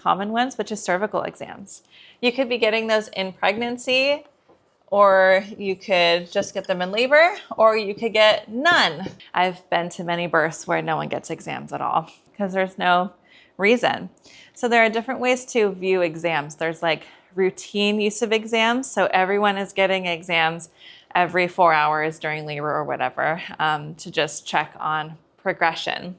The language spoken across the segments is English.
common ones, which is cervical exams. You could be getting those in pregnancy, or you could just get them in labor, or you could get none. I've been to many births where no one gets exams at all because there's no reason. So there are different ways to view exams. There's like routine use of exams. So everyone is getting exams every 4 hours during labor or whatever, to just check on progression.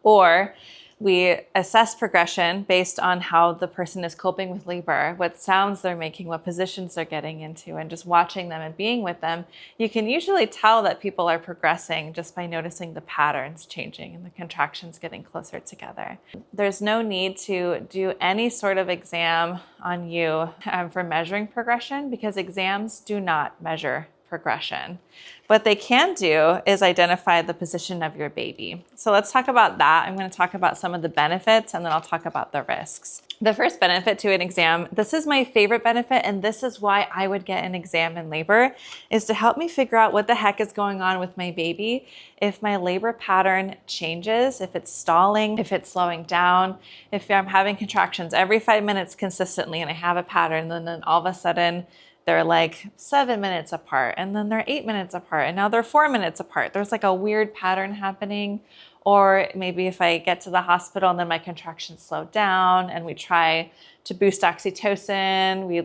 Or we assess progression based on how the person is coping with labor, what sounds they're making, what positions they're getting into, and just watching them and being with them. You can usually tell that people are progressing just by noticing the patterns changing and the contractions getting closer together. There's no need to do any sort of exam on you for measuring progression, because exams do not measure progression. What they can do is identify the position of your baby. So let's talk about that. I'm going to talk about some of the benefits, and then I'll talk about the risks. The first benefit to an exam, this is my favorite benefit, and this is why I would get an exam in labor, is to help me figure out what the heck is going on with my baby. If my labor pattern changes, if it's stalling, if it's slowing down, if I'm having contractions every 5 minutes consistently and I have a pattern, and then all of a sudden they're like 7 minutes apart, and then they're 8 minutes apart, and now they're 4 minutes apart. There's like a weird pattern happening. Or maybe if I get to the hospital and then my contractions slow down and we try to boost oxytocin, we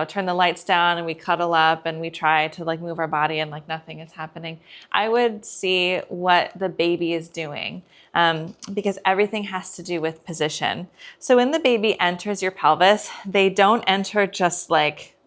turn the lights down and we cuddle up and we try to move our body and nothing is happening. I would see what the baby is doing, because everything has to do with position. So when the baby enters your pelvis, they don't enter just like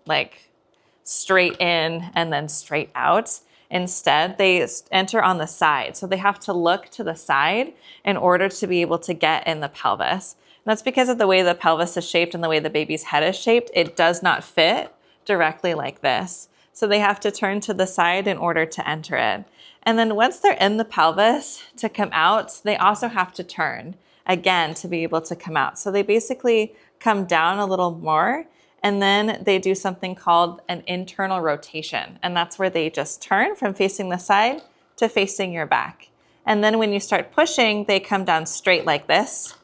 straight in and then straight out. Instead, they enter on the side. So they have to look to the side in order to be able to get in the pelvis. And that's because of the way the pelvis is shaped and the way the baby's head is shaped. It does not fit directly like this. So they have to turn to the side in order to enter it. And then once they're in the pelvis, to come out, they also have to turn again to be able to come out. So they basically come down a little more, and then they do something called an internal rotation. And that's where they just turn from facing the side to facing your back. And then when you start pushing, they come down straight like this,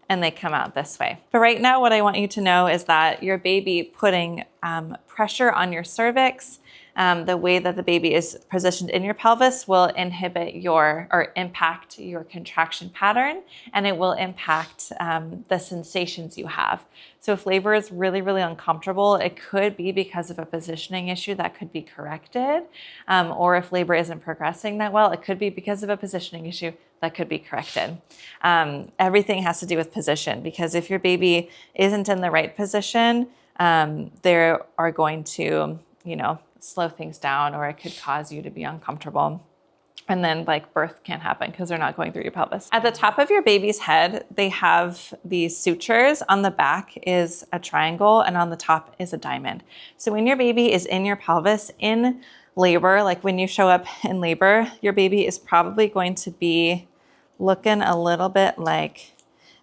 and they come out this way. But right now, what I want you to know is that your baby putting pressure on your cervix, the way that the baby is positioned in your pelvis, will impact your contraction pattern, and it will impact the sensations you have. So if labor is really, really uncomfortable, it could be because of a positioning issue that could be corrected. Or if labor isn't progressing that well, it could be because of a positioning issue that could be corrected. Everything has to do with position, because if your baby isn't in the right position, they are going to, slow things down, or it could cause you to be uncomfortable. And then birth can't happen because they're not going through your pelvis. At the top of your baby's head, they have these sutures. On the back is a triangle, and on the top is a diamond. So when your baby is in your pelvis in labor, when you show up in labor, your baby is probably going to be looking a little bit like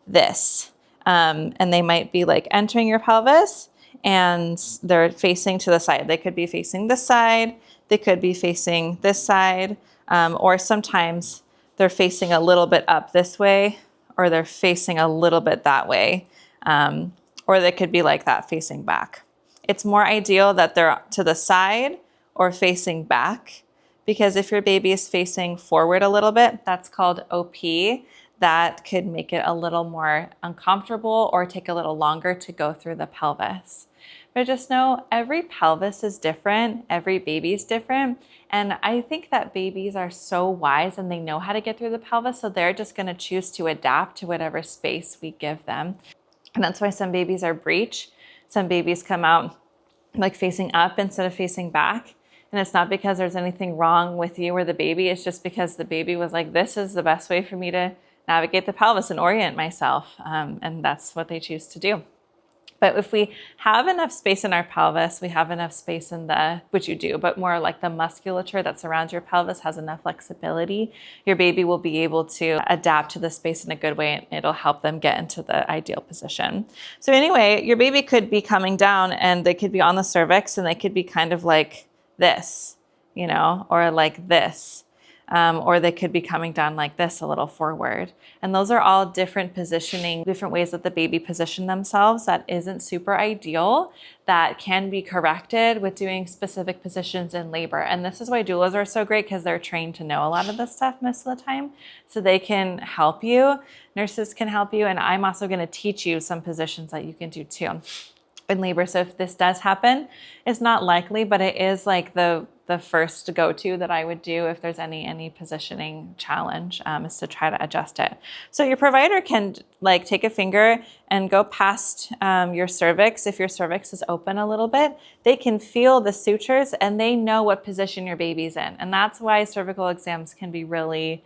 this. And they might be entering your pelvis, and they're facing to the side. They could be facing this side, they could be facing this side, or sometimes they're facing a little bit up this way, or they're facing a little bit that way, or they could be like that facing back. It's more ideal that they're to the side or facing back, because if your baby is facing forward a little bit, that's called OP. That could make it a little more uncomfortable or take a little longer to go through the pelvis. But just know every pelvis is different, every baby is different. And I think that babies are so wise and they know how to get through the pelvis, so they're just gonna choose to adapt to whatever space we give them. And that's why some babies are breech. Some babies come out facing up instead of facing back. And it's not because there's anything wrong with you or the baby, it's just because the baby was this is the best way for me to navigate the pelvis and orient myself. And that's what they choose to do. But if we have enough space in our pelvis, we have enough space in which you do, but more the musculature that surrounds your pelvis has enough flexibility, your baby will be able to adapt to the space in a good way, and it'll help them get into the ideal position. So anyway, your baby could be coming down and they could be on the cervix, and they could be kind of like this, or like this. or they could be coming down like this a little forward. And those are all different positioning, different ways that the baby position themselves that isn't super ideal, that can be corrected with doing specific positions in labor. And this is why doulas are so great, because they're trained to know a lot of this stuff most of the time. So they can help you, nurses can help you, and I'm also going to teach you some positions that you can do too in labor. So if this does happen, it's not likely, but it is like the first go-to that I would do if there's any positioning challenge, is to try to adjust it. So your provider can like take a finger and go past your cervix. If your cervix is open a little bit, they can feel the sutures and they know what position your baby's in. And that's why cervical exams can be really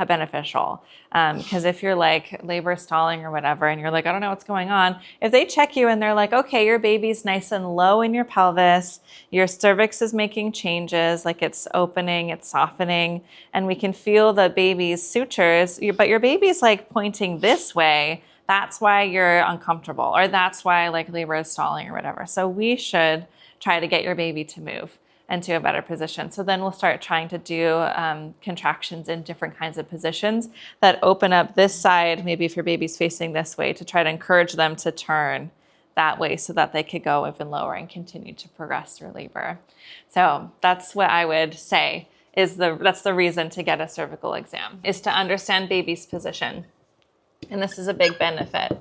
beneficial. Because if you're like labor stalling or whatever, and you're like, I don't know what's going on, if they check you and they're like, okay, your baby's nice and low in your pelvis, your cervix is making changes, like it's opening, it's softening, and we can feel the baby's sutures, but your baby's like pointing this way, that's why you're uncomfortable, or that's why like labor is stalling or whatever. So we should try to get your baby to move into a better position. So then we'll start trying to do contractions in different kinds of positions that open up this side, maybe if your baby's facing this way, to try to encourage them to turn that way so that they could go even lower and continue to progress through labor. So that's what I would say that's the reason to get a cervical exam, is to understand baby's position. And this is a big benefit.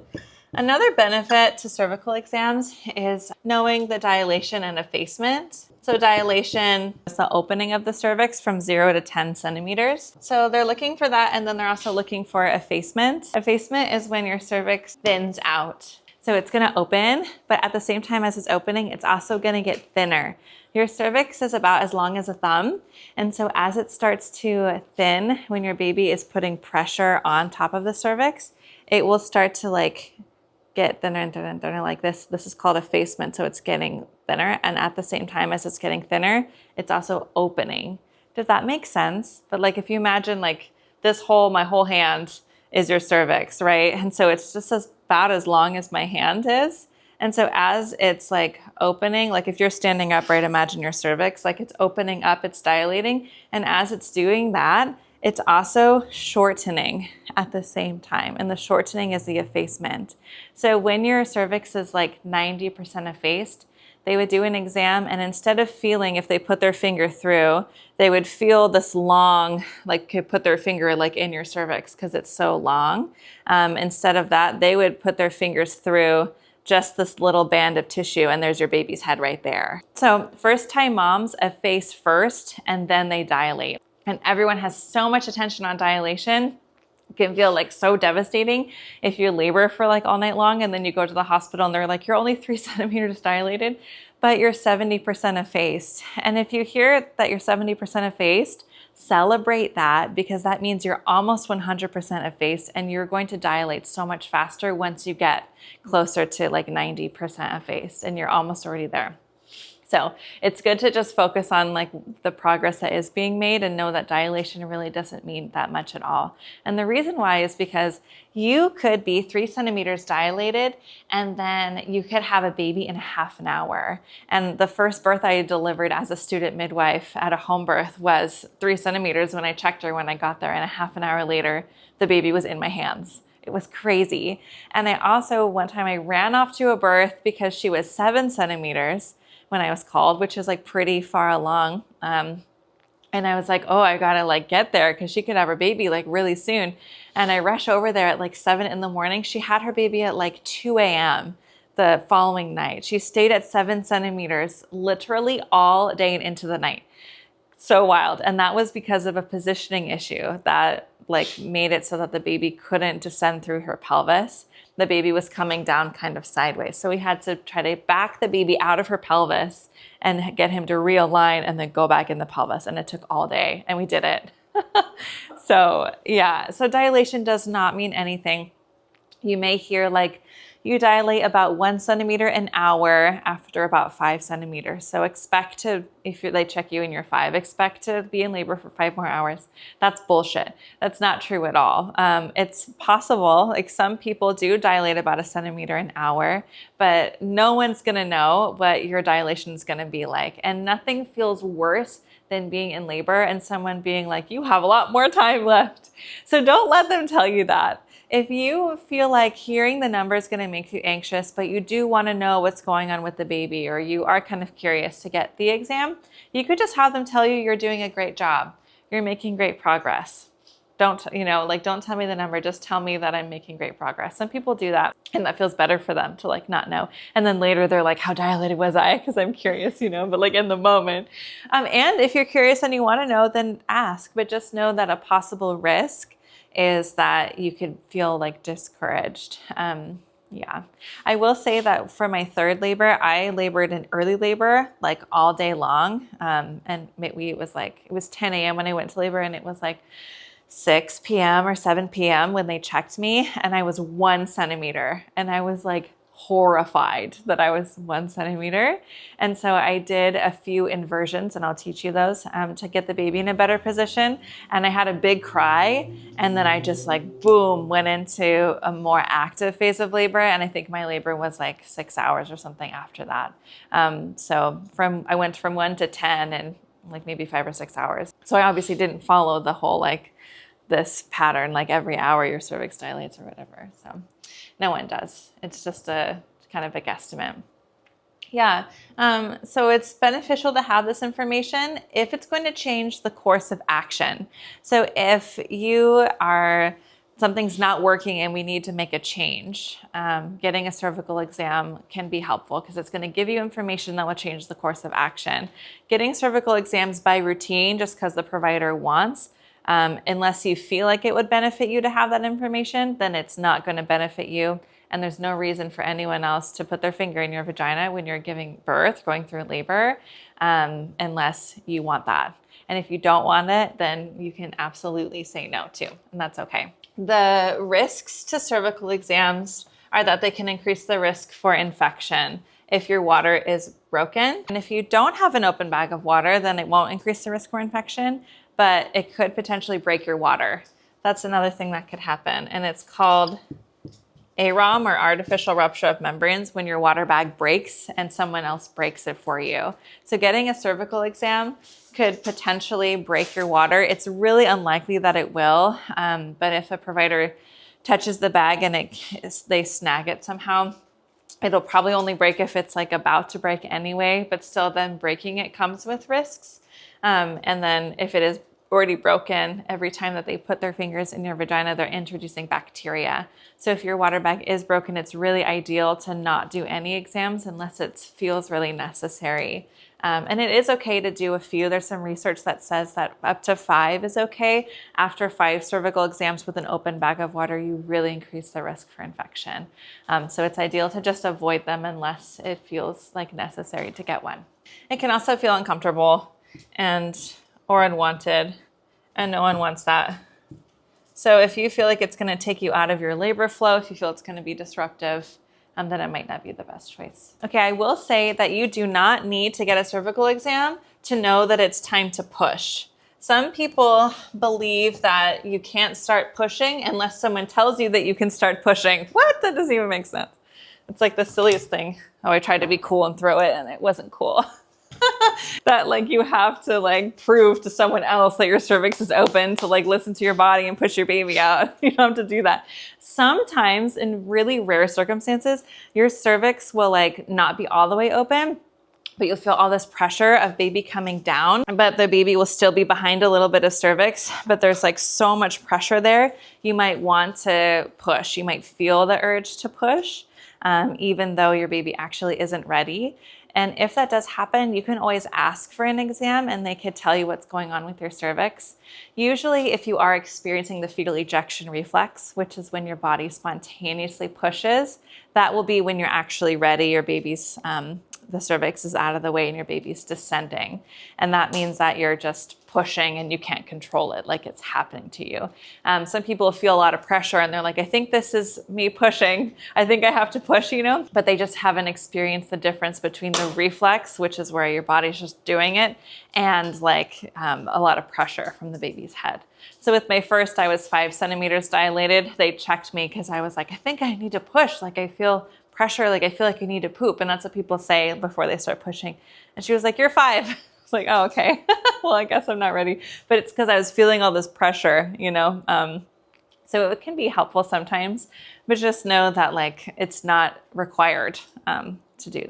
Another benefit to cervical exams is knowing the dilation and effacement. So dilation is the opening of the cervix from 0 to 10 centimeters. So they're looking for that, and then they're also looking for effacement. Effacement is when your cervix thins out. So it's going to open, but at the same time as it's opening, it's also going to get thinner. Your cervix is about as long as a thumb. And so as it starts to thin, when your baby is putting pressure on top of the cervix, it will start to like get thinner and thinner and thinner like this. This is called effacement. So it's getting thinner. And at the same time as it's getting thinner, it's also opening. Does that make sense? But like if you imagine like my whole hand is your cervix, right? And so it's just about as long as my hand is. And so as it's like opening, like if you're standing up, right, imagine your cervix, like it's opening up, it's dilating. And as it's doing that, it's also shortening at the same time. And the shortening is the effacement. So when your cervix is like 90% effaced, they would do an exam, and instead of feeling, if they put their finger through, they would feel this long, like could put their finger like in your cervix because it's so long. Instead of that, they would put their fingers through just this little band of tissue, and there's your baby's head right there. So first time moms efface first and then they dilate. And everyone has so much attention on dilation. It can feel like so devastating if you labor for like all night long and then you go to the hospital and they're like, you're only 3 centimeters dilated, but you're 70% effaced. And if you hear that you're 70% effaced, celebrate that, because that means you're almost 100% effaced and you're going to dilate so much faster once you get closer to like 90% effaced, and you're almost already there. So it's good to just focus on like the progress that is being made and know that dilation really doesn't mean that much at all. And the reason why is because you could be 3 centimeters dilated and then you could have a baby in half an hour. And the first birth I delivered as a student midwife at a home birth was 3 centimeters when I checked her when I got there, and a half an hour later, the baby was in my hands. It was crazy. And I also, one time I ran off to a birth because she was 7 centimeters when I was called, which is like pretty far along. And I was like, oh, I gotta like get there because she could have her baby like really soon. And I rush over there at like 7 in the morning. She had her baby at like 2 a.m. the following night. She stayed at 7 centimeters literally all day and into the night. So wild. And that was because of a positioning issue that like made it so that the baby couldn't descend through her pelvis. The baby was coming down kind of sideways. So we had to try to back the baby out of her pelvis and get him to realign and then go back in the pelvis. And it took all day, and we did it. So yeah, so dilation does not mean anything. You may hear like you dilate about 1 centimeter an hour after about 5 centimeters. So expect to, if they check you and you're 5, expect to be in labor for 5 more hours. That's bullshit. That's not true at all. It's possible, like some people do dilate about 1 centimeter an hour, but no one's gonna know what your dilation is gonna be like. And nothing feels worse than being in labor and someone being like, you have a lot more time left. So don't let them tell you that. If you feel like hearing the number is going to make you anxious, but you do want to know what's going on with the baby, or you are kind of curious to get the exam, you could just have them tell you you're doing a great job. You're making great progress. Don't tell me the number, just tell me that I'm making great progress. Some people do that, and that feels better for them to like not know. And then later they're like, how dilated was I? Because I'm curious, but like in the moment. And if you're curious and you want to know, then ask, but just know that a possible risk is that you could feel like discouraged. Yeah. I will say that for my third labor, I labored in early labor, like all day long. And it was 10 a.m. when I went to labor, and it was like 6 p.m. or 7 p.m. when they checked me, and I was 1 centimeter, and I was like horrified that I was 1 centimeter. And so I did a few inversions, and I'll teach you those to get the baby in a better position. And I had a big cry, and then I just like, boom, went into a more active phase of labor. And I think my labor was like 6 hours or something after that. So I went from 1 to 10 in like maybe 5 or 6 hours. So I obviously didn't follow the whole like this pattern, like every hour your cervix dilates or whatever. So no one does. It's just a kind of a guesstimate. Yeah. So it's beneficial to have this information if it's going to change the course of action. So if something's not working and we need to make a change, getting a cervical exam can be helpful because it's going to give you information that will change the course of action. Getting cervical exams by routine, just because the provider wants, unless you feel like it would benefit you to have that information, then it's not going to benefit you. And there's no reason for anyone else to put their finger in your vagina when you're giving birth, going through labor, unless you want that. And if you don't want it, then you can absolutely say no too, and that's okay. The risks to cervical exams are that they can increase the risk for infection if your water is broken. And if you don't have an open bag of water, then it won't increase the risk for infection, but it could potentially break your water. That's another thing that could happen. And it's called AROM, or artificial rupture of membranes, when your water bag breaks and someone else breaks it for you. So getting a cervical exam could potentially break your water. It's really unlikely that it will, but if a provider touches the bag and they snag it somehow, it'll probably only break if it's like about to break anyway, but still then breaking it comes with risks. And then if it is already broken, every time that they put their fingers in your vagina, they're introducing bacteria. So if your water bag is broken, it's really ideal to not do any exams unless it feels really necessary. And it is okay to do a few. There's some research that says that up to 5 is okay. After 5 cervical exams with an open bag of water, you really increase the risk for infection. So it's ideal to just avoid them unless it feels like necessary to get one. It can also feel uncomfortable or unwanted, and no one wants that. So if you feel like it's going to take you out of your labor flow, if you feel it's going to be disruptive, then it might not be the best choice. Okay, I will say that you do not need to get a cervical exam to know that it's time to push. Some people believe that you can't start pushing unless someone tells you that you can start pushing. What? That doesn't even make sense. It's like the silliest thing. Oh, I tried to be cool and throw it, and it wasn't cool. That like you have to like prove to someone else that your cervix is open to like listen to your body and push your baby out. You don't have to do that. Sometimes in really rare circumstances, your cervix will like not be all the way open, but you'll feel all this pressure of baby coming down, but the baby will still be behind a little bit of cervix, but there's like so much pressure there. You might want to push. You might feel the urge to push, even though your baby actually isn't ready. And if that does happen, you can always ask for an exam and they could tell you what's going on with your cervix. Usually if you are experiencing the fetal ejection reflex, which is when your body spontaneously pushes, that will be when you're actually ready. Your baby's, the cervix is out of the way and your baby's descending. And that means that you're just pushing and you can't control it, like it's happening to you. Some people feel a lot of pressure and they're like, I think this is me pushing. I think I have to push, but they just haven't experienced the difference between the reflex, which is where your body's just doing it, and like a lot of pressure from the baby's head. So with my first, I was 5 centimeters dilated. They checked me because I was like, I think I need to push. Like I feel pressure, like I feel like I need to poop. And that's what people say before they start pushing. And she was like, you're 5. It's like, oh, okay. Well, I guess I'm not ready. But it's because I was feeling all this pressure, you know? So it can be helpful sometimes, but just know that like it's not required to do that.